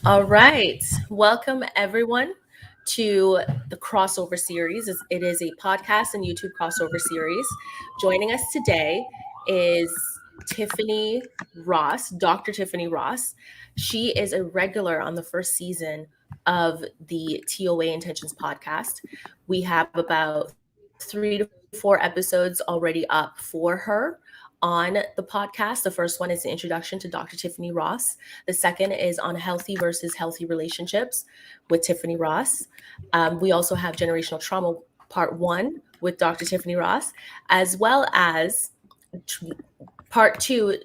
All right. Welcome, everyone, to the crossover series. It is a podcast and YouTube crossover series. Joining us today is Tiffany Ross, Dr. Tiffany Ross. She is a regular on the first season of the TOA Intentions podcast. We have about 3 to 4 episodes already up for her on the podcast. The first one is the introduction to Dr. Tiffany Ross. The second is on healthy versus healthy relationships with Tiffany Ross. We also have generational trauma part one with Dr. Tiffany Ross, as well as part two,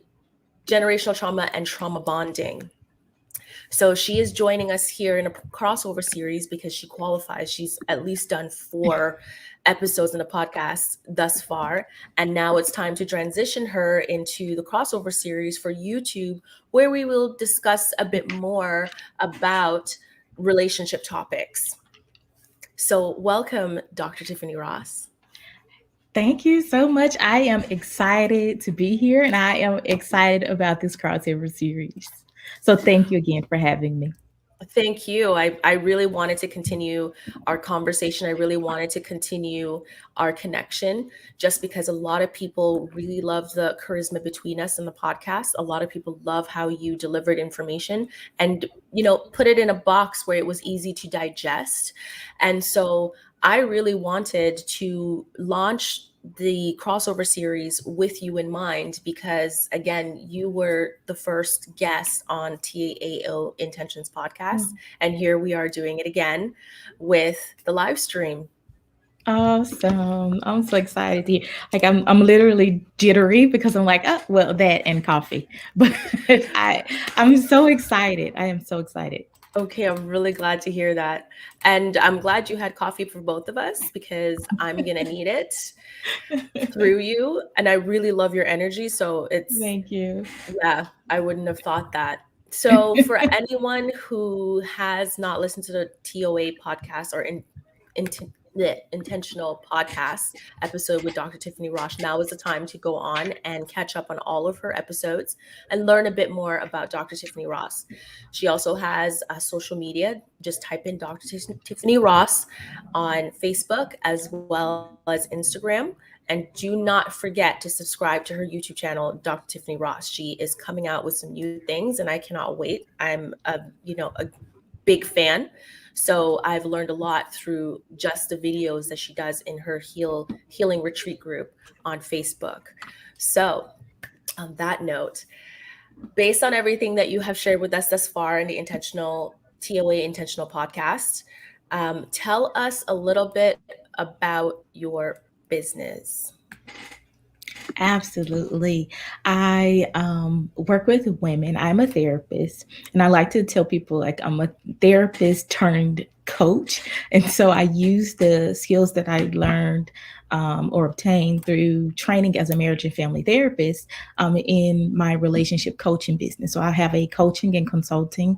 generational trauma and trauma bonding. So she is joining us here in a crossover series because she qualifies. She's at least done 4 episodes in the podcast thus far. And now it's time to transition her into the crossover series for YouTube, where we will discuss a bit more about relationship topics. So, welcome, Dr. Tiffany Ross. Thank you so much. I am excited to be here and I am excited about this crossover series. So thank you again for having me. Thank you. I really wanted to continue our conversation. I really wanted to continue our connection just because a lot of people really love the charisma between us in the podcast. A lot of people love how you delivered information and, put it in a box where it was easy to digest. And so I really wanted to launch the crossover series with you in mind because again you were the first guest on TAO Intentions podcast, and here we are doing it again with the live stream. Awesome. I'm so excited to hear. Like I'm literally jittery because I'm like, oh well that and coffee. But I'm so excited. I am so excited. Okay, I'm really glad to hear that, and I'm glad you had coffee for both of us because I'm gonna need it through you, and I really love your energy, so it's Thank you. yeah, I wouldn't have thought that. So, for anyone who has not listened to the TOA podcast or in, the intentional podcast episode with Dr. Tiffany Ross, now is the time to go on and catch up on all of her episodes and learn a bit more about Dr. Tiffany Ross. She also has social media. Just type in Dr. Tiffany Ross on Facebook as well as Instagram. And do not forget to subscribe to her YouTube channel, Dr. Tiffany Ross. She is coming out with some new things, and I cannot wait. I'm a big fan. So I've learned a lot through just the videos that she does in her healing retreat group on Facebook. So on that note, based on everything that you have shared with us thus far in the intentional TOA intentional podcast, tell us a little bit about your business. Absolutely. I work with women. I'm a therapist, and I like to tell people like I'm a therapist turned coach. And so I use the skills that I learned or obtained through training as a marriage and family therapist in my relationship coaching business. So I have a coaching and consulting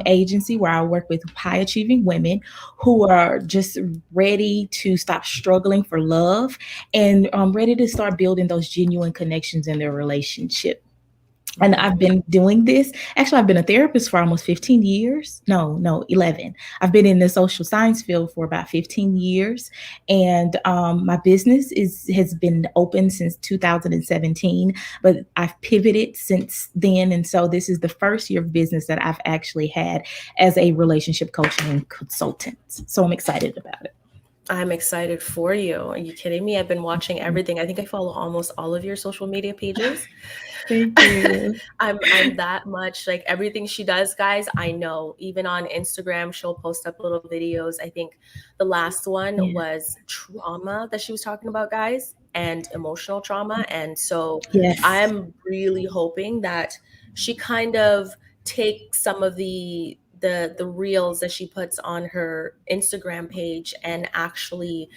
agency where I work with high achieving women who are just ready to stop struggling for love and ready to start building those genuine connections in their relationship. And I've been doing this. Actually, I've been a therapist for almost 15 years. No, 11. I've been in the social science field for about 15 years. And my business has been open since 2017, but I've pivoted since then. And so this is the first year of business that I've actually had as a relationship coach and consultant. So I'm excited about it. I'm excited for you. Are you kidding me? I've been watching everything. I think I follow almost all of your social media pages. Thank you. I'm that much like everything she does, guys. I know. Even on Instagram, she'll post up little videos. I think the last one Yeah. was trauma that she was talking about, guys, and emotional trauma. And so Yes. I'm really hoping that she kind of takes some of the reels that she puts on her Instagram page and actually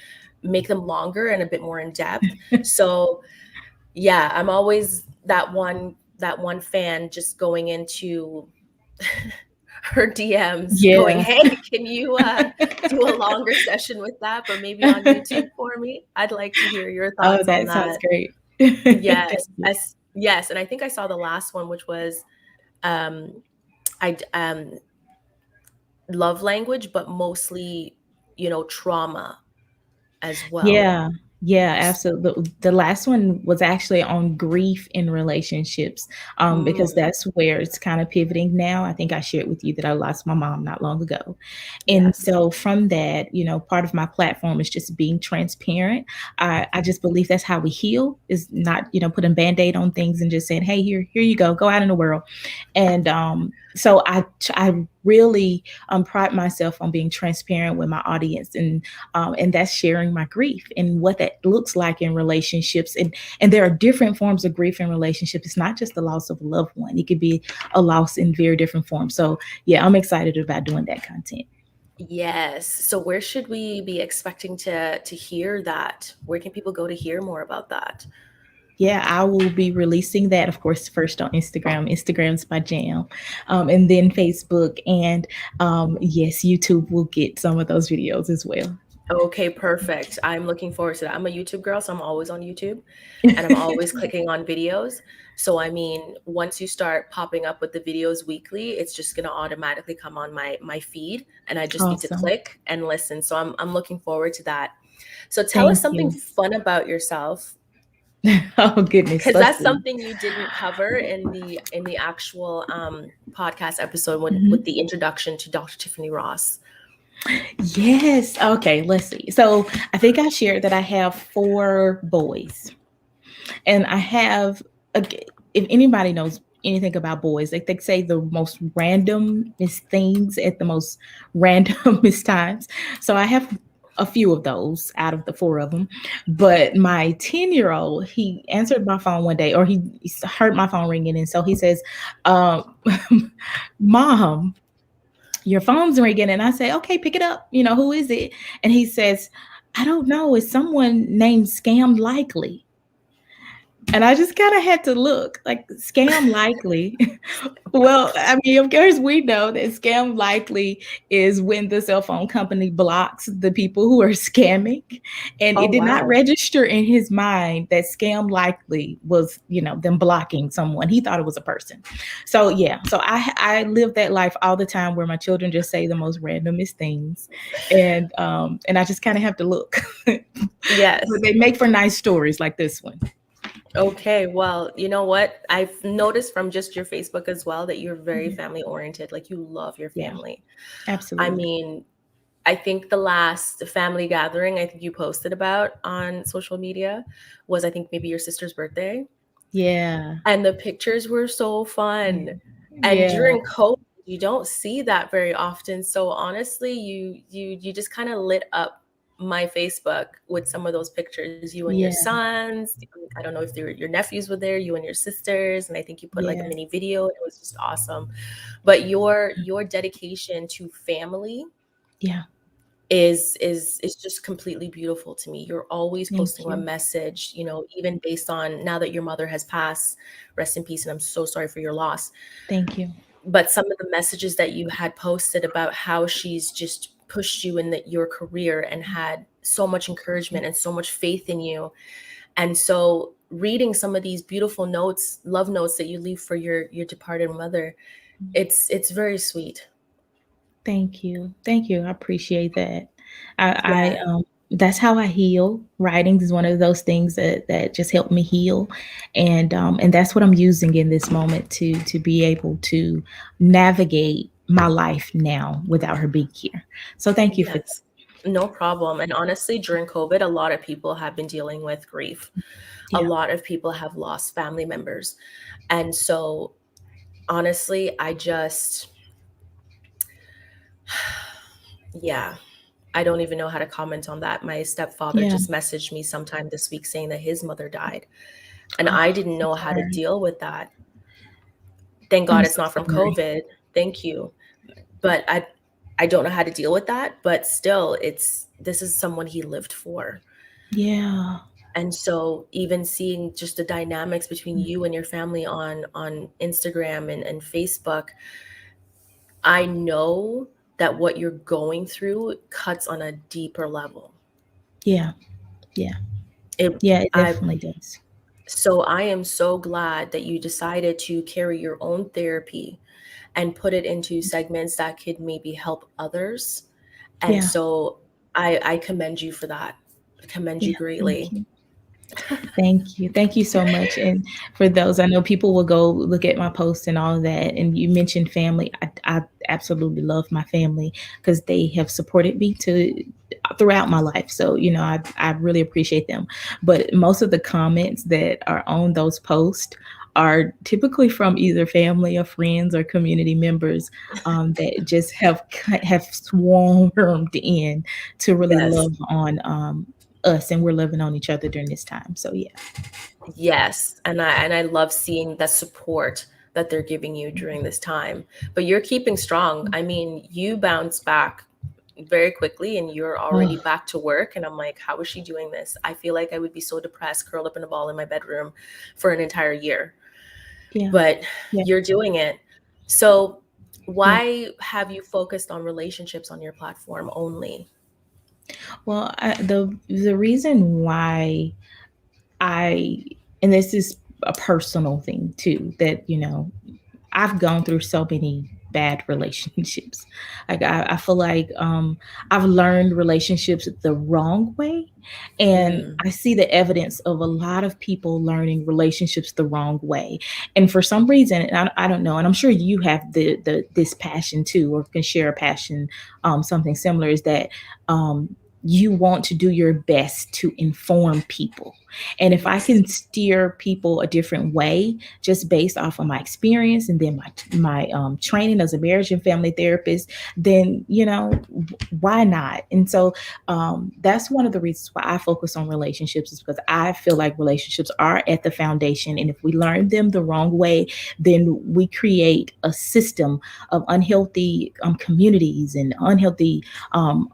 make them longer and a bit more in depth. So yeah, I'm always that one fan just going into her DMs going, Yeah. "Hey, can you do a longer session with that, but maybe on YouTube for me? I'd like to hear your Oh, thoughts on that sounds that." great. Yes, Thank you. yes, and I think I saw the last one, which was um, I love language, but mostly, trauma as well. Yeah, yeah, absolutely. The last one was actually on grief in relationships, because Mm, that's where it's kind of pivoting now. I think I shared with you that I lost my mom not long ago. And yes. so from that, part of my platform is just being transparent. I just believe that's how we heal, is not, putting band-aid on things and just saying, hey, here you go out in the world. And so I really pride myself on being transparent with my audience, and that's sharing my grief and what that looks like in relationships. And there are different forms of grief in relationships. It's not just the loss of a loved one. It could be a loss in very different forms. So yeah, I'm excited about doing that content. Yes. So where should we be expecting to hear that? Where can people go to hear more about that? Yeah, I will be releasing that, of course, first on Instagram. Instagram's my jam, and then Facebook, and yes, YouTube will get some of those videos as well. Okay, perfect. I'm looking forward to that. I'm a YouTube girl, so I'm always on YouTube and I'm always clicking on videos. So I mean, once you start popping up with the videos weekly, it's just going to automatically come on my feed and I just need to Awesome. click and listen. So I'm looking forward to that. So tell us Thank something you. fun about yourself, Oh goodness, because let's that's see. something you didn't cover in the actual podcast episode with Mhm. the introduction to Dr. Tiffany Ross. Yes. Okay, let's see. So I think I shared that I have four boys, and I have, if anybody knows anything about boys, like they say the most randomest things at the most randomest times. So I have a few of those out of the four of them. But my 10-year-old, he answered my phone one day, or he heard my phone ringing. And so he says, um, Mom, your phone's ringing. And I say, okay, pick it up. Who is it? And he says, I don't know. It's someone named Scam Likely. And I just kind of had to look like scam likely. Well, I mean, of course, we know that scam likely is when the cell phone company blocks the people who are scamming. And Oh it did not wow. register in his mind that scam likely was, them blocking someone. He thought it was a person. So, yeah. So I live that life all the time where my children just say the most randomest things. And I just kind of have to look. But Yes. they make for nice stories like this one. Okay, well, you know what? I've noticed from just your Facebook as well that you're very Mhm. family oriented. Like you love your Yeah, family. I absolutely. mean, I think the last family gathering I think you posted about on social media was I think maybe your sister's birthday. Yeah. And the pictures were so Yeah. fun. And Yeah. during COVID, you don't see that very often. So honestly, you just kind of lit up my Facebook with some of those pictures, you and your Yeah. sons. I don't know if your nephews were there, you and your sisters, and I think you put like a Yeah. mini video. It was just awesome. But your dedication to family Yeah. is just completely beautiful to me. You're always Thank posting a you. message, even based on now that your mother has passed, rest in peace, and I'm so sorry for your loss. Thank you. But some of the messages that you had posted about how she's just pushed you in your career and had so much encouragement and so much faith in you. And so reading some of these beautiful notes, love notes that you leave for your departed mother, it's very sweet. Thank you. Thank you. I appreciate that. I Yeah. that's how I heal. Writing is one of those things that just helped me heal. And that's what I'm using in this moment to be able to navigate my life now without her being here. So thank you for that. Yes, no problem. And honestly, during COVID, a lot of people have been dealing with grief. A Yeah. lot of people have lost family members. And so, honestly, yeah, I don't even know how to comment on that. My stepfather Yeah. just messaged me sometime this week saying that his mother died. And Oh, I didn't I'm know how to sorry. deal with that. Thank I'm God it's so not from sorry. COVID. Thank you. But I don't know how to deal with that, but still this is someone he lived for. Yeah. And so even seeing just the dynamics between Mm. you and your family on Instagram and Facebook, I know that what you're going through cuts on a deeper level. Yeah. Yeah. It Yeah, it I definitely does. so I am so glad that you decided to carry your own therapy and put it into segments that could maybe help others. And Yeah. so I commend you for that. I commend you Yeah. Thank greatly. you. Thank you. Thank you so much. And for those, I know people will go look at my posts and all of that. And you mentioned family. I absolutely love my family because they have supported me to throughout my life. So, I really appreciate them. But most of the comments that are on those posts are typically from either family or friends or community members that just have swarmed in to really Yes. love on us, and we're loving on each other during this time. So yeah. Yes, and I love seeing the support that they're giving you during this time. But you're keeping strong. I mean, you bounce back very quickly and you're already Oh, back to work, and I'm like, how is she doing this? I feel like I would be so depressed, curled up in a ball in my bedroom for an entire year. yeah, But yeah, you're doing it. So, yeah. why have you focused on relationships on your platform only? Well, the reason why I and this is a personal thing too, that I've gone through so many bad relationships. Like I feel like I've learned relationships the wrong way, and Mm, I see the evidence of a lot of people learning relationships the wrong way. And for some reason, and I don't know, and I'm sure you have the this passion too, or can share a passion, something similar, is that you want to do your best to inform people. And if I yes. can steer people a different way, just based off of my experience and then my training as a marriage and family therapist, then why not? And so that's one of the reasons why I focus on relationships, is because I feel like relationships are at the foundation, and if we learn them the wrong way, then we create a system of unhealthy communities and unhealthy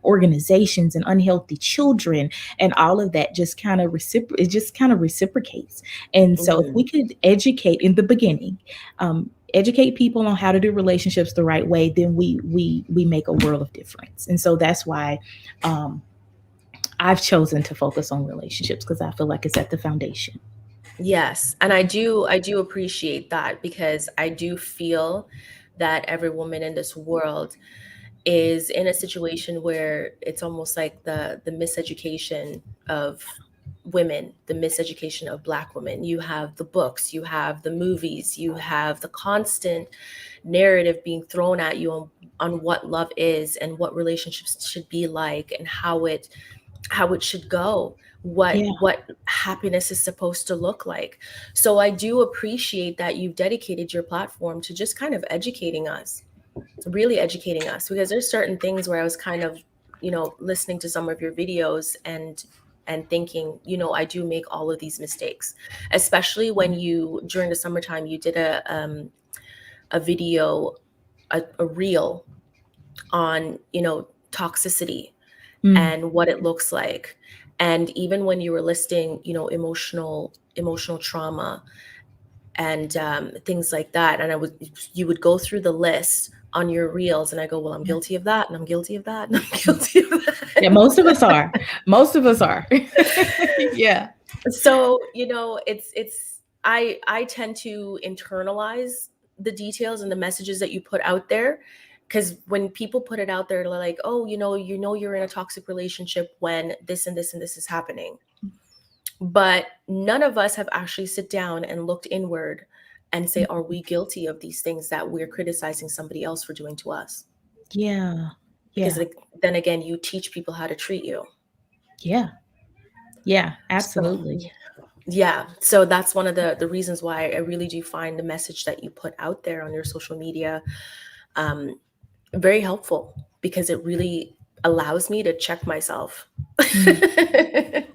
organizations and unhealthy children, and all of that just kind of reciprocates. And so if Mm. we could educate in the beginning, educate people on how to do relationships the right way, then we make a world of difference. And so that's why um, I've chosen to focus on relationships, because I feel like it's at the foundation. Yes, and I do appreciate that because I do feel that every woman in this world is in a situation where it's almost like the miseducation of women, the miseducation of Black women. You have the books, you have the movies, you have the constant narrative being thrown at you on what love is and what relationships should be like and how it should go, what Yeah. what happiness is supposed to look like. So I do appreciate that you've dedicated your platform to just kind of educating us, really educating us, because there's certain things where I was kind of, listening to some of your videos and thinking, I do make all of these mistakes, especially when you during the summertime you did a video, a reel on, toxicity Mm. and what it looks like. And even when you were listing, emotional trauma and things like that, and you would go through the list on your reels, and I go, well, I'm Yeah. guilty of that, and I'm guilty of that, and I'm Mm. guilty of Yeah, most of that. us are. Most of us are. Yeah. So, I tend to internalize the details and the messages that you put out there, because when people put it out there, they're like, oh, you're in a toxic relationship when this and this and this is happening. But none of us have actually sit down and looked inward and say, are we guilty of these things that we're criticizing somebody else for doing to us? Yeah. Because, Yeah. like, then again, you teach people how to treat you. Yeah. Yeah. So Absolutely. yeah, so that's one of the reasons why I really do find the message that you put out there on your social media um, very helpful, because it really allows me to check myself. Mm.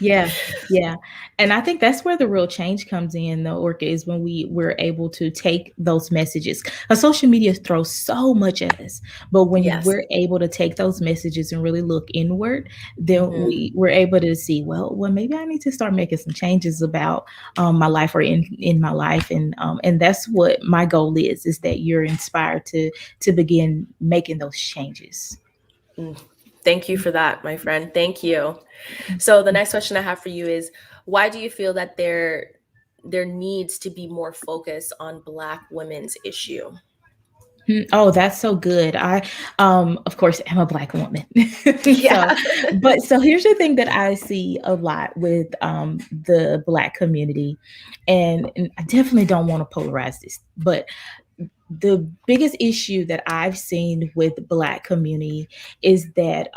Yeah, yeah. And I think that's where the real change comes in, though, Orca, is when we're able to take those messages. Social media throws so much at us, but when Yes. we're able to take those messages and really look inward, then Hmm. we're able to see, well, maybe I need to start making some changes about my life, or in my life, and that's what my goal is that you're inspired to begin making those changes. Thank you for that, my friend. Thank you. So the next question I have for you is, why do you feel that there needs to be more focus on Black women's issue. Oh, that's so good. Of course, am a Black woman. Yeah. So, but so here's the thing that I see a lot with the Black community, and I definitely don't want to polarize this, but the biggest issue that I've seen with the Black community is that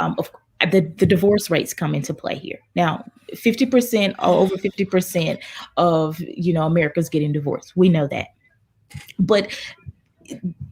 the divorce rates come into play here. Now, 50% or over 50% of America's getting divorced. We know that. But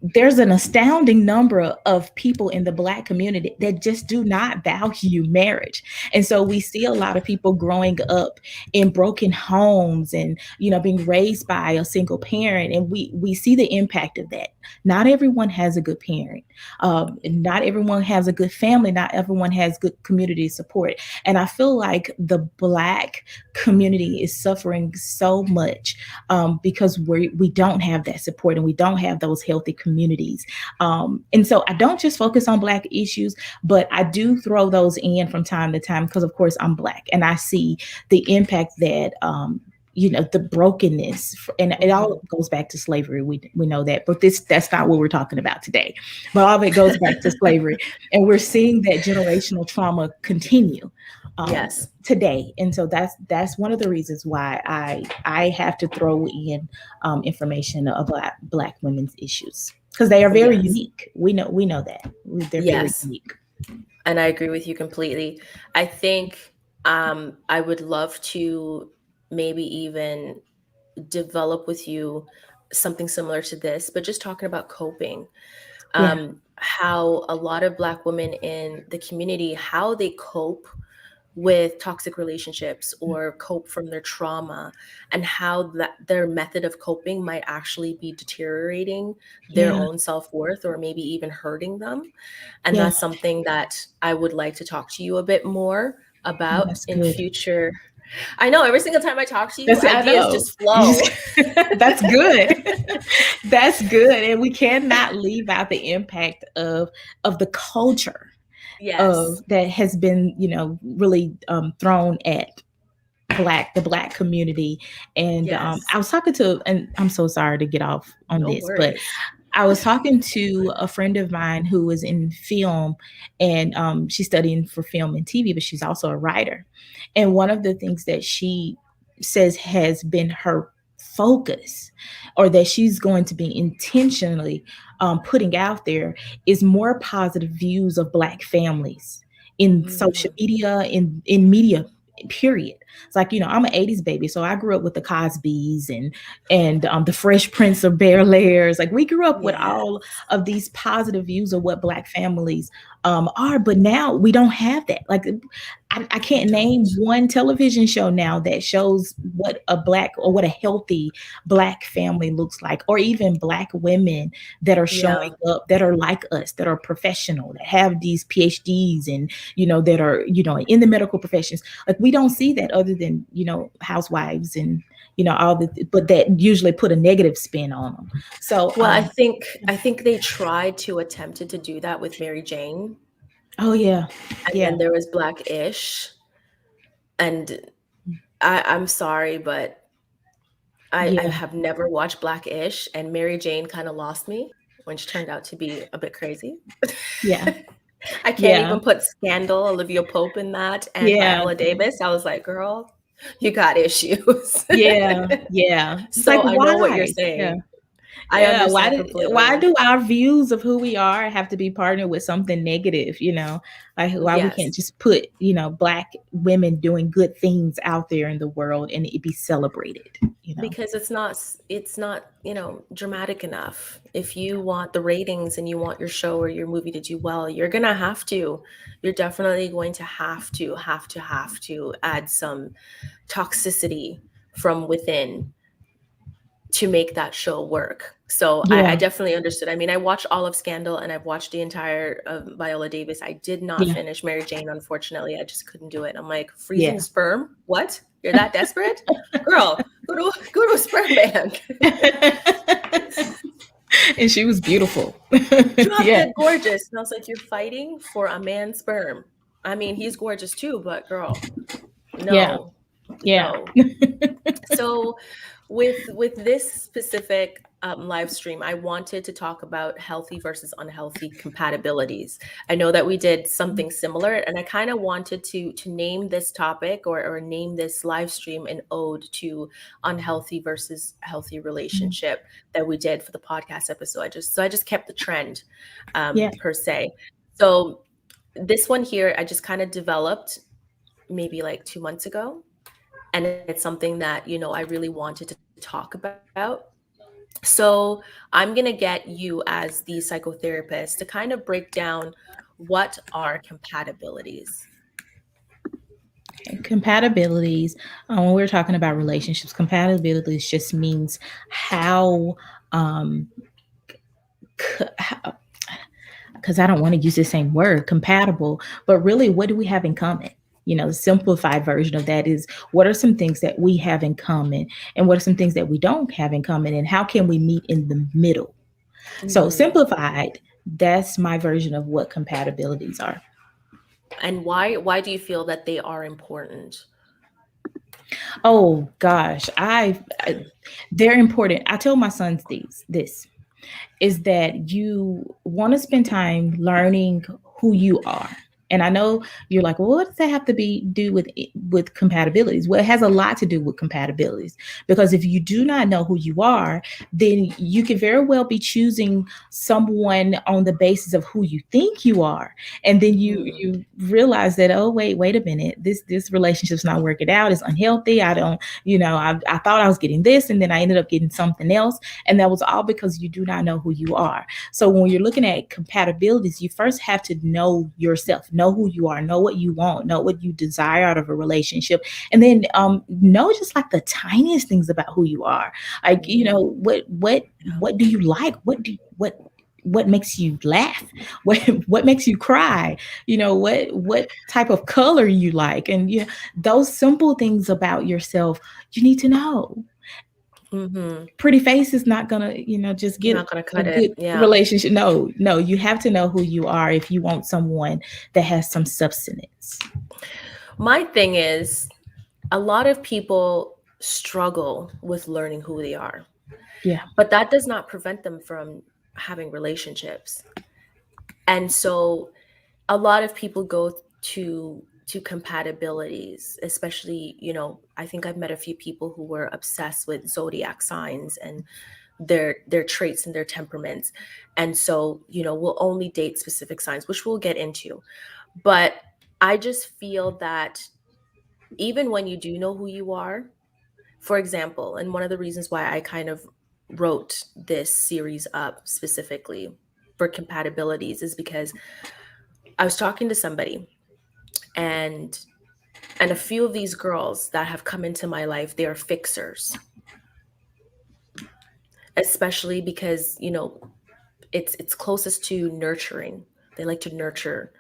there's an astounding number of people in the Black community that just do not value marriage. And so we see a lot of people growing up in broken homes and, being raised by a single parent. And we see the impact of that. Not everyone has a good parent. Not everyone has a good family. Not everyone has good community support. And I feel like the Black community is suffering so much because we don't have that support and we don't have those healthy communities. And so I don't just focus on Black issues, but I do throw those in from time to time because, of course, I'm Black and I see the impact that the brokenness, and it all goes back to slavery. We know that, but that's not what we're talking about today. But all of it goes back to slavery, and we're seeing that generational trauma continue Yes. today. And so that's one of the reasons why I have to throw in information about Black women's issues because they are very Yes. unique. We know that they're very Yes. unique. And I agree with you completely. I think I would love to maybe even develop with you something similar to this, but just talking about coping. Yeah, How a lot of Black women in the community, how they cope with toxic relationships or cope from their trauma, and how that their method of coping might actually be deteriorating their yeah, own self-worth or maybe even hurting them. And yeah. that's something that I would like to talk to you a bit more Oh, about that's in good. future. I know every single time I talk to you, I ideas know. just flow. That's good. That's good. And we cannot leave out the impact of the culture Yes. that has been, really thrown at the Black community. And I Yes. was talking to, and I'm so sorry to get off on No this, but worries. I was talking to a friend of mine who was in film, and she's studying for film and TV, but she's also a writer. And one of the things that she says has been her focus, or that she's going to be intentionally putting out there, is more positive views of Black families in social Mm, media, in media. Period. It's like, I'm an 80s baby, so I grew up with the Cosbys and the Fresh Prince of Bel Airs. Like we grew up with all yes. of these positive views of what Black families are, but now we don't have that. Like I We can't name don't. one television show now that shows what a Black or what a healthy Black family looks like, or even Black women that are showing Yeah. up that are like us, that are professional, that have these PhDs, and that are in the medical professions. Like we don't see that other than housewives and all the, but that usually put a negative spin on them. So Well, I think they tried to attempted to do that with Mary Jane, oh yeah, and yeah, then there was Black-ish, and I'm sorry, but I yeah, have never watched Black-ish, and Mary Jane kind of lost me when she turned out to be a bit crazy. yeah, I can't yeah, even put Scandal, Olivia Pope in that, and yeah, Viola Davis. I was like, girl, you got issues. yeah, yeah. It's like, So I know what you're why? Yeah. saying. I Yeah, understand why completely. do our views of who we are have to be partnered with something negative, Like why we can't Yes. just put, Black women doing good things out there in the world and it be celebrated? Because it's not dramatic enough. If you want the ratings and you want your show or your movie to do well, you're definitely going to have to add some toxicity from within to make that show work. So I Yeah, definitely understood. I mean, I watched all of Scandal and I've watched the entire Viola Davis. I did not yeah, finish Mary Jane, unfortunately. I just couldn't do it. I'm like, freezing yeah. sperm? What? You're that desperate? Girl, go to a sperm bank. And she was beautiful. Drop Yeah, dead gorgeous. And I was like, you're fighting for a man's sperm. I mean, he's gorgeous too, but girl, yeah, no, yeah, no. So With this specific live stream, I wanted to talk about healthy versus unhealthy compatibilities. I know that we did something similar, and I kind of wanted to name this topic, or name this live stream an ode to unhealthy versus healthy relationship that we did for the podcast episode. I just kept the trend, Yeah. per se. So this one here, I just kind of developed maybe like 2 months ago, and it's something that I really wanted to talk about. So I'm going to get you as the psychotherapist to kind of break down what are compatibilities. Compatibilities, when we're talking about relationships, compatibilities just means how, um, because I don't want to use the same word, compatible, but really, what do we have in common? The simplified version of that is, what are some things that we have in common, and what are some things that we don't have in common, and how can we meet in the middle? So, Hmm. simplified, that's my version of what compatibilities are. And why do you feel that they are important? Oh gosh, they're important. I tell my sons this is that you want to spend time learning who you are. And I know you're like, well, what does that have to do with compatibilities? Well, it has a lot to do with compatibilities, because if you do not know who you are, then you could very well be choosing someone on the basis of who you think you are, and then Hmm. you realize that, oh wait a minute, this relationship's not working out. It's unhealthy. I don't, I thought I was getting this, and then I ended up getting something else, and that was all because you do not know who you are. So when you're looking at compatibilities, you first have to know yourself, know who you are, know what you want, know what you desire out of a relationship, and then know just like the tiniest things about who you are. Like, Hmm. what do you like? What makes you laugh? What makes you cry? What type of color you like, and those simple things about yourself you need to know. Hmm. Pretty face is not gonna, just get Not gonna a cut good it. Yeah. relationship. No, no, you have to know who you are if you want someone that has some substance. My thing is, a lot of people struggle with learning who they are, Yeah. but that does not prevent them from having relationships. And so a lot of people go to compatibilities, especially, I think I've met a few people who were obsessed with zodiac signs and their traits and their temperaments. And so, we'll only date specific signs, which we'll get into. But I just feel that even when you do know who you are, for example, and one of the reasons why I kind of wrote this series up specifically for compatibilities is because I was talking to somebody, and a few of these girls that have come into my life, they are fixers, especially because it's closest to nurturing. They like to nurture,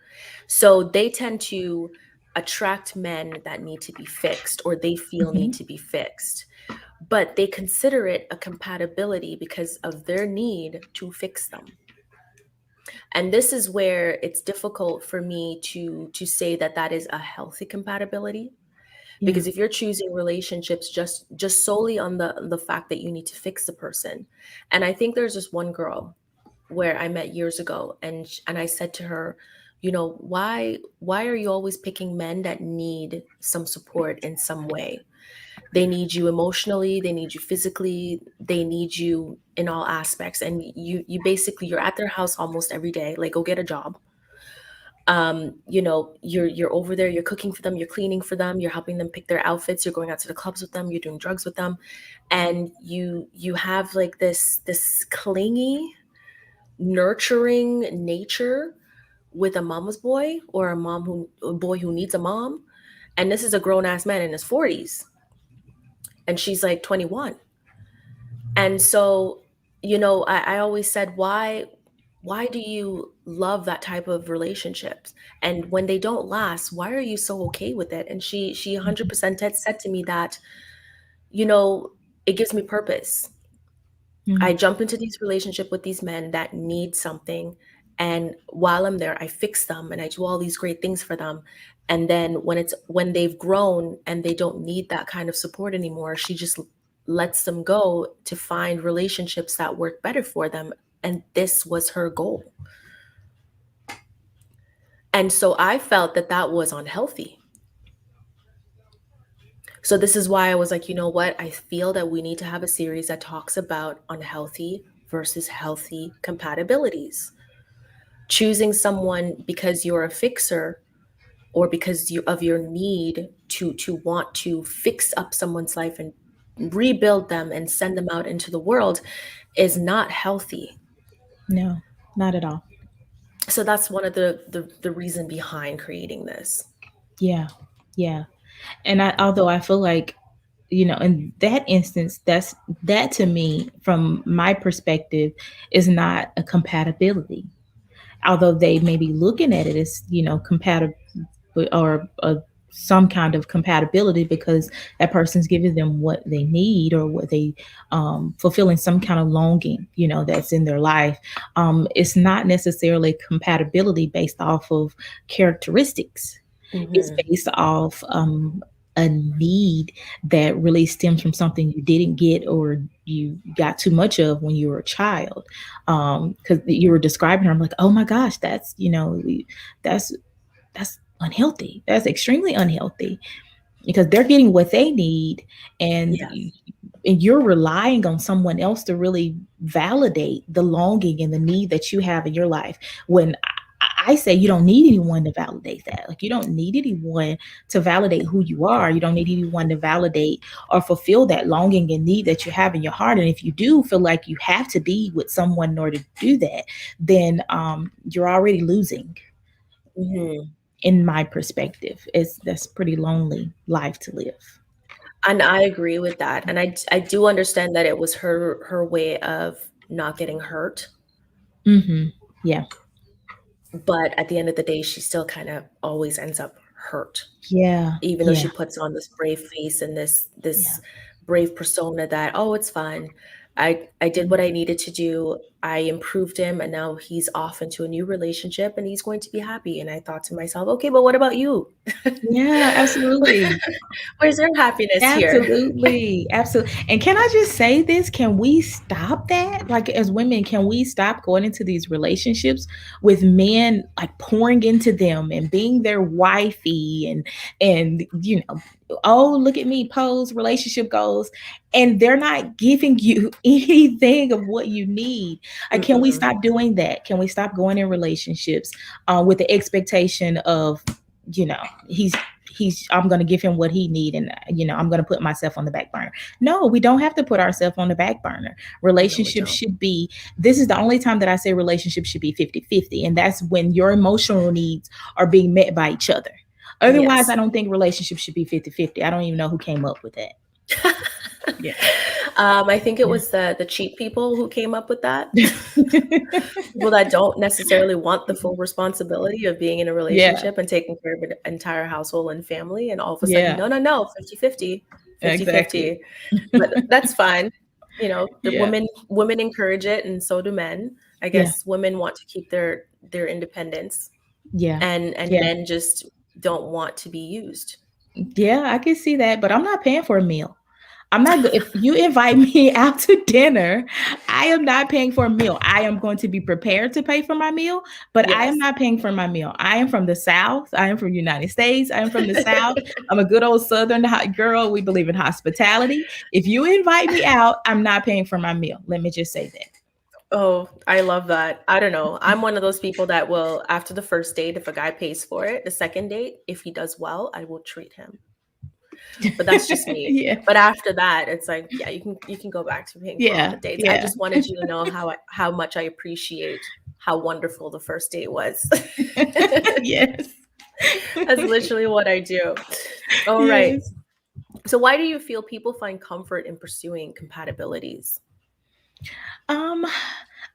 so they tend to attract men that need to be fixed, or they feel need Hmm. to be fixed, but they consider it a compatibility because of their need to fix them. And this is where it's difficult for me to say that that is a healthy compatibility, Yeah. because if you're choosing relationships just solely on the fact that you need to fix the person. And I think there's this one girl where I met years ago, and I said to her, why are you always picking men that need some support in some way? They need you emotionally, they need you physically, they need you in all aspects, and you basically, you're at their house almost every day. Like, go get a job. You're over there, you're cooking for them, you're cleaning for them, you're helping them pick their outfits, you're going out to the clubs with them, you're doing drugs with them, and you have like this clingy, nurturing nature with a mama's boy, or a boy who needs a mom. And this is a grown ass man in his 40s, and she's like 21. And so, I always said, why do you love that type of relationships? And when they don't last, why are you so okay with it? And she 100% had said to me that, you know, it gives me purpose. I Mm-hmm. jump into these relationship with these men that need something, and while I'm there, I fix them and I do all these great things for them. And then when they've grown and they don't need that kind of support anymore, she just lets them go to find relationships that work better for them. And this was her goal. And so I felt that that was unhealthy. So this is why I was like, you know what? I feel that we need to have a series that talks about unhealthy versus healthy compatibilities. Choosing someone because you're a fixer or because of your need to want to fix up someone's life and rebuild them and send them out into the world is not healthy. No, not at all. So that's one of the reason behind creating this. Yeah. Yeah. And although I feel like, in that instance, that to me, from my perspective, is not a compatibility. Although they may be looking at it as, compatible, or some kind of compatibility, because that person's giving them what they need, or what they, fulfilling some kind of longing, that's in their life. It's not necessarily compatibility based off of characteristics. It's Hmm. based off, a need that really stems from something you didn't get, or you got too much of when you were a child. Because you were describing her, I'm like, oh my gosh, that's that's unhealthy. That's extremely unhealthy, because they're getting what they need, and Yes. and you're relying on someone else to really validate the longing and the need that you have in your life. When I say you don't need anyone to validate that. Like, you don't need anyone to validate who you are. You don't need anyone to validate or fulfill that longing and need that you have in your heart. And if you do feel like you have to be with someone in order to do that, then you're already losing. Hmm. In my perspective, is that's pretty lonely life to live. And I agree with that. And I do understand that it was her way of not getting hurt. Hmm. Yeah. But at the end of the day, she still kind of always ends up hurt, Yeah. even though she Yeah. puts on this brave face and this Yeah. this brave persona that, oh, it's fine. I did what I needed to do. I improved him, and now he's off into a new relationship, and he's going to be happy. And I thought to myself, okay, but what about you? Yeah, absolutely. Where's your happiness here? Absolutely. Absolutely. And can I just say this? Can we stop that? Like, as women, can we stop going into these relationships with men like pouring into them and being their wifey, and oh, look at me, pose, relationship goals, and they're not giving you anything of what you need. Like, can we Mm-mm. stop doing that? Can we stop going in relationships with the expectation of, you know, he's I'm going to give him what he need, and I'm going to put myself on the back burner. No, we don't have to put ourselves on the back burner. No, we Relationships don't. should be, this is the only time that I say relationships should be 50-50, and that's when your emotional needs are being met by each other. Otherwise, I Yes. don't think relationships should be 50-50. I don't even know who came up with that. Yeah. I think it Yeah. was the cheap people who came up with that. People that don't necessarily want the full responsibility of being in a Yeah. relationship and taking care of an entire household and family, and all of a sudden, Yeah. no, no, no, 50-50, 50-50. Exactly. But that's fine. The Yeah. women encourage it, and so do men. I Yeah. guess women want to keep their independence, Yeah. and Yeah. men just don't want to be used. Yeah, I can see that, but I'm not paying for a meal. I'm not if you invite me out to dinner, I am not paying for a meal. I am going to be prepared to pay for my meal, but I am Yes. not paying for my meal. I am from the South. I am from the United States. I am from the South. I'm a good old Southern girl. We believe in hospitality. If you invite me out, I'm not paying for my meal. Let me just say that. Oh, I love that. I don't know. I'm one of those people that will, after the first date, if a guy pays for it, the second date, if he does well, I will treat him. But that's just me. Yeah. But after that, it's like, yeah, you can go back to paying for all the Yeah. dates. I Yeah. just wanted you to know how much I appreciate how wonderful the first date was. Yes. That's literally what I do. All right. Yes. So why do you feel people find comfort in pursuing compatibilities? Um,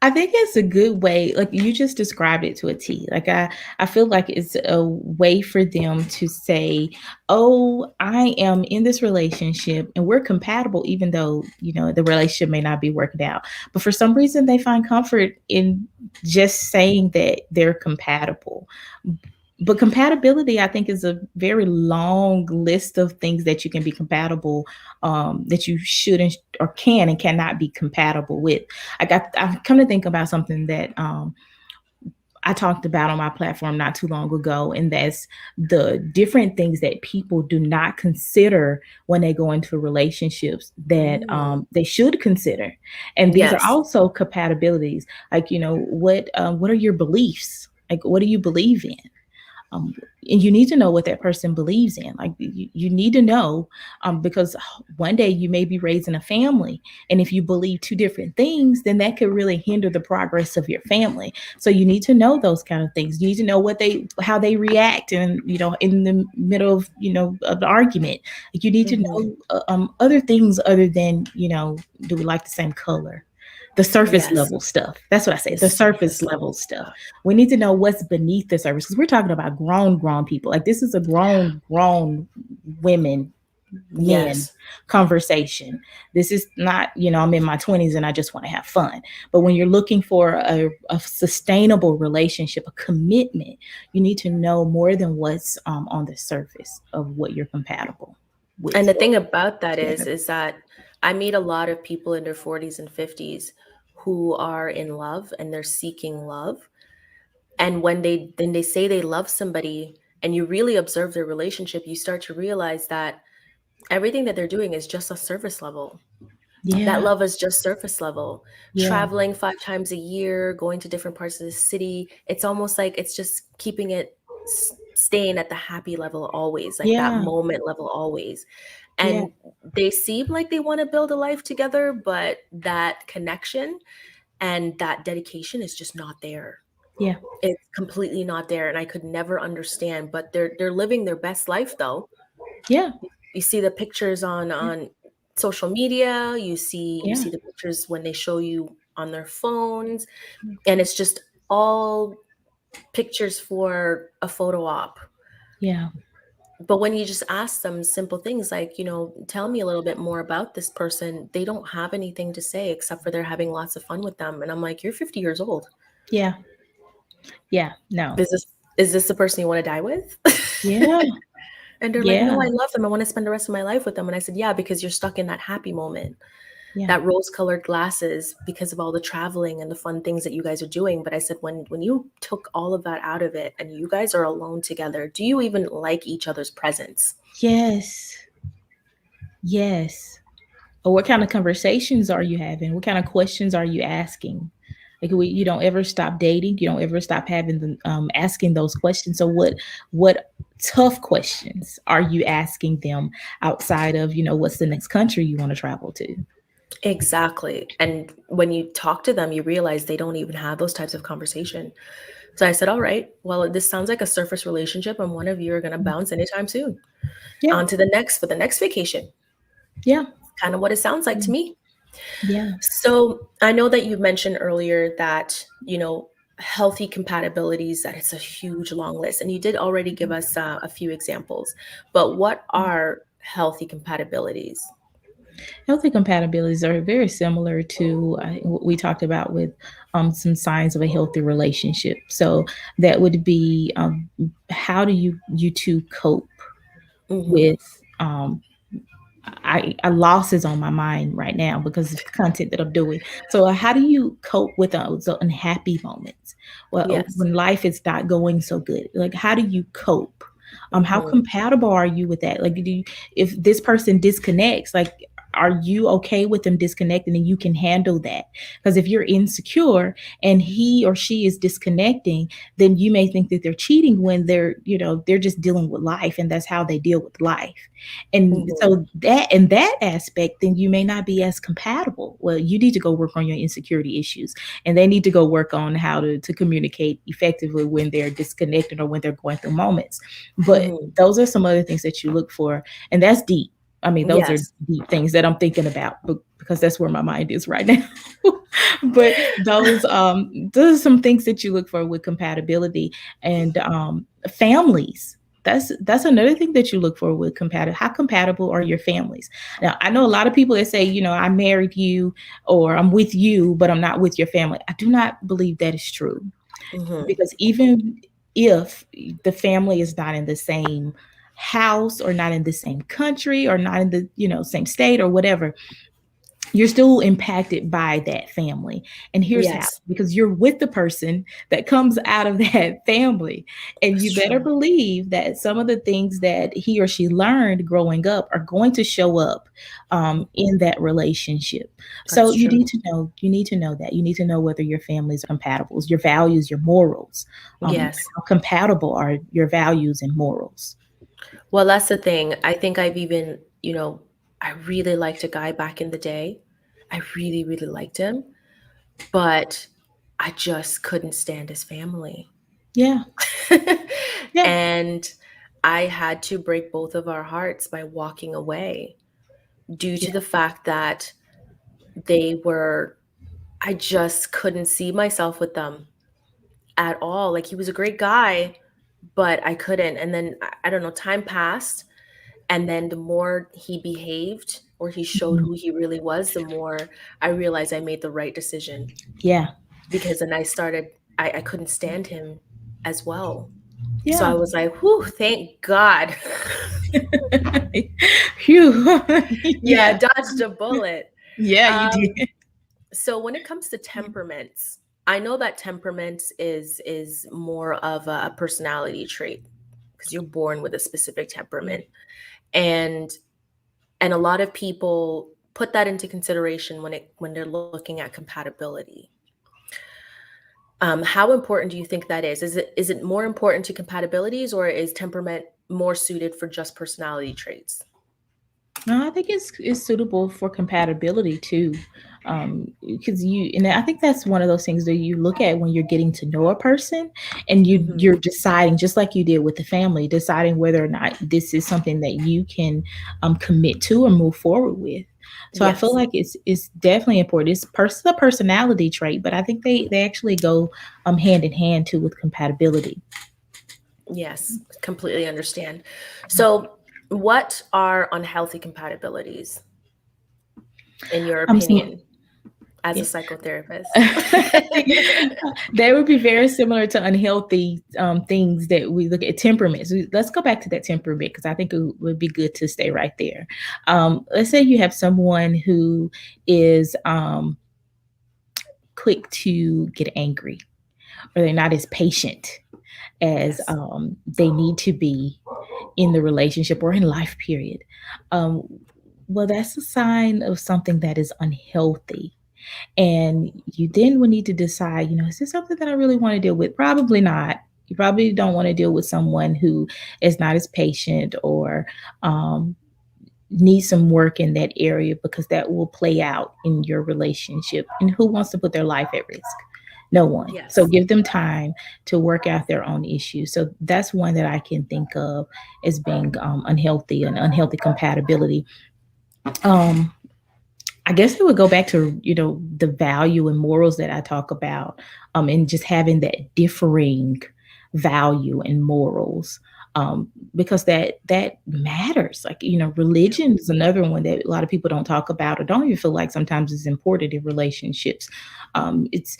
I think it's a good way, like you just described it to a T. Like, I feel like it's a way for them to say, "Oh, I am in this relationship and we're compatible, even though, the relationship may not be working out." But for some reason they find comfort in just saying that they're compatible. But compatibility, I think, is a very long list of things that you can be compatible, that you shouldn't or can and cannot be compatible with. I've come to think about something that I talked about on my platform not too long ago, and that's the different things that people do not consider when they go into relationships that Mm. they should consider. And these are Yes. also compatibilities. Like, what are your beliefs? Like, what do you believe in? um, and you need to know what that person believes in. Like, you need to know, because one day you may be raising a family, and if you believe two different things, then that could really hinder the progress of your family. So you need to know those kind of things. You need to know how they react, and in the middle of of the argument. Like, you need to Hmm. know other things other than do we like the same color, the surface Yes. level stuff. That's what I say, The the surface surface level level stuff. stuff. We need to know what's beneath the surface, because we're talking about grown people. Like, this is a grown women, men Yes. conversation. This is not, I'm in my 20s and I just want to have fun. But when you're looking for a sustainable relationship, a commitment, you need to know more than what's on the surface of what you're compatible with And the or thing about that is, together. is that I meet a lot of people in their 40s and 50s who are in love and they're seeking love. And when they say they love somebody and you really observe their relationship, you start to realize that everything that they're doing is just a surface level. That Yeah, love is just surface level. yeah, Traveling 5 times a year, going to different parts of the city. It's almost like it's just keeping it staying at the happy level always, like that yeah, moment level always. yeah, And they seem like they want to build a life together, but that connection and that dedication is just not there. yeah, It's completely not there, and I could never understand, but they're living their best life though. yeah, You see the pictures on social media, you see yeah, the pictures when they show you on their phones, and it's just all pictures for a photo op. yeah, But when you just ask them simple things like, tell me a little bit more about this person, they don't have anything to say except for they're having lots of fun with them. And I'm like, you're 50 years old. yeah, yeah. No. Is this the person you want to die with? Yeah, And they're like, yeah, no, I love them. I want to spend the rest of my life with them. And I said, yeah, because you're stuck in that happy moment, yeah, that rose-colored glasses because of all the traveling and the fun things that you guys are doing. But I said, when you took all of that out of it and you guys are alone together, do you even like each other's presence? yes, yes. Or what kind of conversations are you having? What kind of questions are you asking? Like, you don't ever stop dating. You don't ever stop having asking those questions. So what tough questions are you asking them outside of what's the next country you want to travel to? Exactly. And when you talk to them, you realize they don't even have those types of conversation. So I said, all right, well, this sounds like a surface relationship, and one of you are going to bounce anytime soon. Yeah, On to the next for the next vacation. yeah, Kind of what it sounds like to me. yeah, So I know that you mentioned earlier that, healthy compatibilities, that it's a huge long list. And you did already give us a few examples. But what yeah. are healthy compatibilities? Healthy compatibilities are very similar to what we talked about with some signs of a healthy relationship. So that would be, how do you two cope Hmm. with losses on my mind right now because of the content that I'm doing. So how do you cope with those unhappy moments? Well, Yes. when life is not going so good, like, how do you cope? How Hmm. compatible are you with that? Like, if this person disconnects, like, are you okay with them disconnecting and you can handle that? Because if you're insecure and he or she is disconnecting, then you may think that they're cheating when they're just dealing with life, and that's how they deal with life. And Hmm. so that in that aspect, then you may not be as compatible. Well, you need to go work on your insecurity issues, and they need to go work on how to communicate effectively when they're disconnected or when they're going through moments. But Hmm. those are some other things that you look for, and that's deep. I mean, those are Yes. deep things that I'm thinking about, because that's where my mind is right now. But those are some things that you look for with compatibility. And families, that's another thing that you look for with compatible. How compatible are your families? Now, I know a lot of people that say, I married you, or I'm with you, but I'm not with your family. I do not believe that is true, Hmm. because even if the family is not in the same house or not in the same country or not in the same state or whatever, you're still impacted by that family. And here's how: Yes, because you're with the person that comes out of that family. And it's you better true. believe that some of the things that he or she learned growing up are going to show up in that relationship. So That's true. you need to know that. You need to know whether your families are compatible, your values, your morals. Yes. How compatible are your values and morals? Well, that's the thing. I think I've even, I really liked a guy back in the day. I really, really liked him, but I just couldn't stand his family. Yeah. Yeah. And I had to break both of our hearts by walking away due Yeah. to the fact that they were, I just couldn't see myself with them at all. Like he was a great guy, but I couldn't. And then I don't know, time passed. And then the more he behaved or he showed Mhm. who he really was, the more I realized I made the right decision Yeah. because then I couldn't stand him as well. So I Yeah. was like, whew, thank God. Phew. Yeah, I Yeah. dodged a bullet. Yeah, you Um, did. so when it comes to temperaments, I know that temperament is more of a personality trait because you're born with a specific temperament. And and a lot of people put that into consideration when they're looking at compatibility. How important do you think that is? Is it more important to compatibilities, or is temperament more suited for just personality traits? No, I think it's suitable for compatibility too. Because and I think that's one of those things that you look at when you're getting to know a person, and Hmm. you're deciding, just like you did with the family, deciding whether or not this is something that you can commit to or move forward with. So I feel Yes, like it's definitely important. It's a personality trait, but I think they actually go hand in hand too with compatibility. yes, completely understand. So, what are unhealthy compatibilities, in your So opinion, as a yeah. psychotherapist? They would be very similar to unhealthy things that we look at. Temperaments. Let's go back to that temperament because I think it would be good to stay right there. Let's say you have someone who is quick to get angry, or they're not as patient as Yes, they need to be in the relationship or in life, period. Um, well, that's a sign of something that is unhealthy. And you then would need to decide, is this something that I really want to deal with? Probably not. You probably don't want to deal with someone who is not as patient or um, needs some work in that area, because that will play out in your relationship. And who wants to put their life at risk? No one. So yes. give them time to work out their own issues. So that's one that I can think of as being unhealthy, and unhealthy compatibility. Um, I guess it would go back to, the value and morals that I talk about, and just having that differing value and morals, because that matters. Like, religion is another one that a lot of people don't talk about or don't even feel like sometimes is important in relationships. It's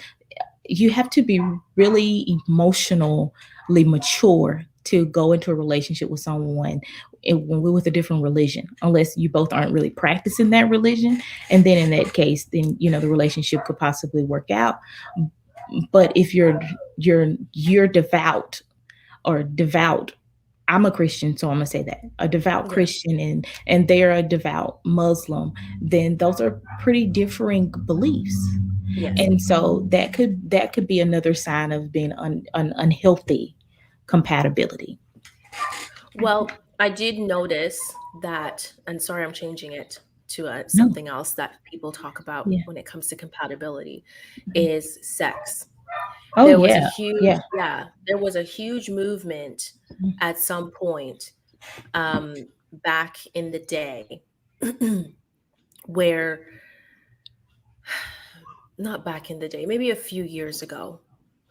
You have to be really emotionally mature to go into a relationship with someone when we're with a different religion, unless you both aren't really practicing that religion. And then in that case, then the relationship could possibly work out. But if you're devout, I'm a Christian, so I'm gonna say that a devout Yeah. Christian, and they're a devout Muslim, then those are pretty differing beliefs. Yes. And so that could be another sign of being an unhealthy compatibility. Well, I did notice that, and sorry, I'm changing it to No. something else that people talk about Yeah. when it comes to compatibility Mhm. is sex. Oh yeah. Yeah. There was a huge movement at some point back in the day where, not back in the day, maybe a few years ago,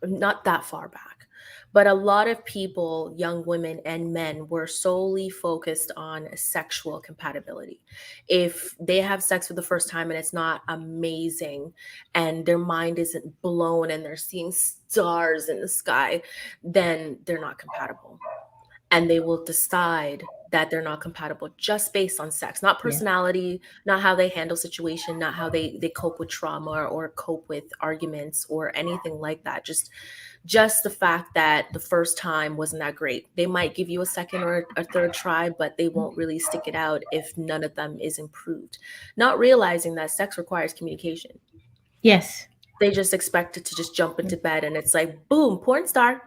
not that far back, but a lot of people, young women and men, were solely focused on sexual compatibility. If they have sex for the first time and it's not amazing and their mind isn't blown and they're seeing stars in the sky, then they're not compatible. And they will decide that they're not compatible just based on sex, not Yeah. personality, not how they handle situation, not how they cope with trauma or cope with arguments or anything like that. Just the fact that the first time wasn't that great. They might give you a second or a third try, but they won't really stick it out if none of them is improved. Not realizing that sex requires communication. Yes. They just expect it to just jump into bed and it's like, boom, porn star.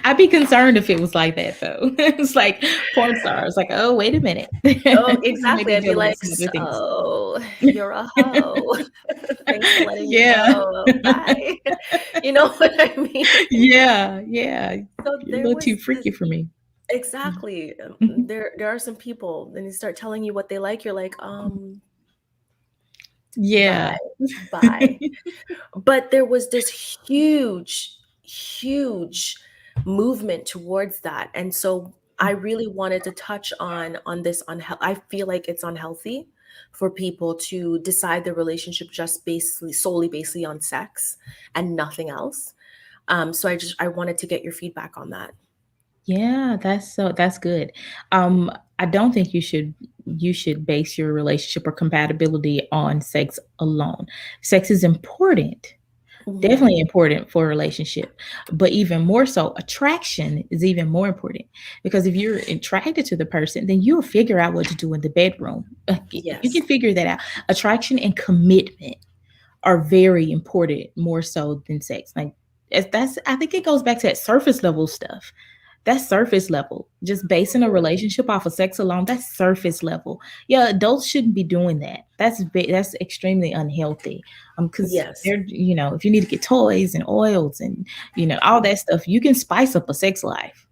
I'd be concerned if it was like that though. It's like porn stars. Like, oh, wait a minute. Oh, You may exactly. be I'd be dealing with like, some other things. so you're a hoe. Thanks for letting me Yeah. know. Bye. You know what I mean? Yeah. Yeah. So You're a there little too was this freaky for me. exactly. There are some people, and they start telling you what they like. You're like, Yeah. bye, bye. But there was this huge movement towards that, and so I really wanted to touch on this. I feel like it's unhealthy for people to decide their relationship just basically solely basically on sex and nothing else. So I wanted to get your feedback on that. Yeah, that's good. I don't think you should base your relationship or compatibility on sex alone. Sex is important. Hmm. Definitely important for a relationship, but even more so, attraction is even more important because if you're attracted to the person, then you'll figure out what to do in the bedroom. You can Yes. figure that out. Attraction and commitment are very important more so than sex. Like that's I think it goes back to that surface level stuff. That's surface level. Just basing a Mhm. relationship off of sex alone, that's surface level. Yeah, adults shouldn't be doing that. That's extremely unhealthy. Because Yes. they're if you need to get toys and oils and all that stuff, you can spice up a sex life